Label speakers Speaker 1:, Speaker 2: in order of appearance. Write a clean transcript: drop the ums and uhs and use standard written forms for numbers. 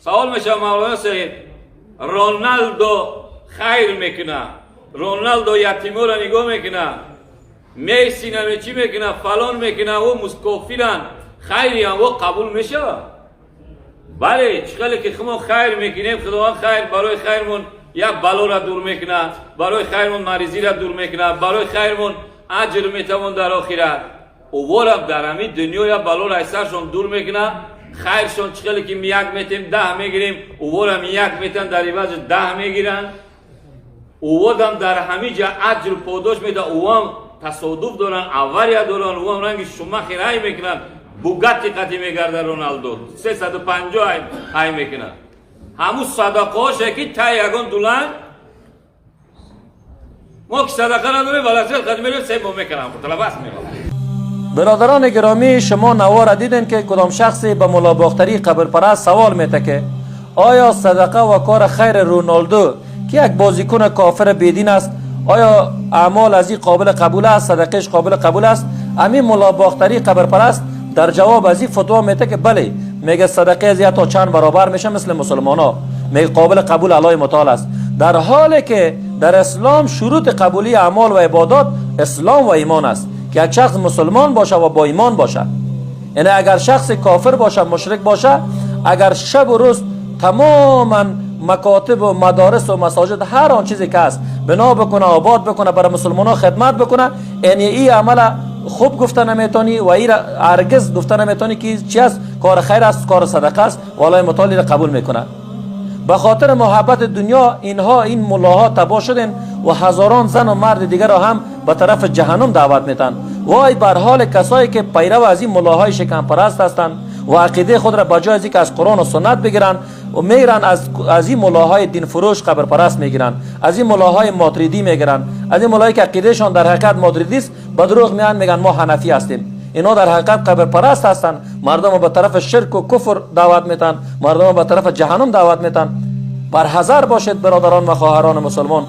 Speaker 1: سوال میشه مولانا صاحب، رونالدو خیر میکنه، رونالدو یتیمو را نگاه میکنه، میسی نمی چی میکنه، فلان میکنه، او مسکوفیرن، خیری هم او قبول میشه. بله چقدر که شما خیر میکنیم، خداوند خیر برای خیرمون یک بلا را دور میکنه، برای خیرمون مریضی را دور میکنه، برای خیرمون اجر میتوان در آخرت. او را در همین دنیا یا بلا را از سرشون دور میکنه، خیرشون چقدر که یک میتیم 10 میگیریم، او را یک میتن در عوض 10 میگیرن. او هم در همین جا اجر پاداش میده. او هم تصادف دارن، اولیا دارن، او هم رنگ شما خیرای میکنن، بوگاتی قطعی میگرده رونالدو 350 های میکنن. همون صدقه هاشه که تا یگان دولن ما که صدقه نداریم ولازل خدمه رو سیب میکنم طلباس میکنم.
Speaker 2: برادران گرامی، شما نوار دیدین که کدام شخصی به ملا باختری قبرپرست سوال میته که آیا صدقه و کار خیر رونالدو که یک بازیکن کافر بیدین است، آیا اعمال از این قابل قبول است، صدقهش قابل قبول است؟ همین ملا باختری قبرپرست در جواب از این فتوا میته که بله، میگه صدقه از تا چند برابر میشه مثل مسلمان ها، میگه قابل قبول الله متعال است، در حالی که در اسلام شروط قبولی اعمال و عبادات اسلام و ایمان است که یک شخص مسلمان باشه و با ایمان باشه. یعنی اگر شخص کافر باشه، مشرک باشه، اگر شب و روز تماما مکاتب و مدارس و مساجد هر آن چیزی که هست بنا بکنه، آباد بکنه، برای مسلمان ها خدمت بکنه، یعنی این عمل خوب گفته نمیتونی و این هرگز گفته نمیتونی که چی است، کار خیر است، کار صدقه است و الله متعال را قبول میکنه. به خاطر محبت دنیا اینها، این ملاها تباه شدن و هزاران زن و مرد دیگر را هم به طرف جهنم دعوت میتن. وای بر حال کسایی که پیرو از این ملاهای شکم پرست هستند و عقیده خود را بجای از اینکه از قرآن و سنت بگیرن و میرن از این ملاهای دین فروش قبر پرست میگیرن، از این ملاهای ماتریدی میگیرن، از این ملاهایی که عقیدهشان در حقیقت ماتریدی است، به دروغ میگن ما حنفی هستیم. اینا در حقیقت قبر پرست هستند، مردم رو به طرف شرک و کفر دعوت میتن، مردم رو به طرف جهنم دعوت میتن. بر حذر باشید برادران و خواهران مسلمان.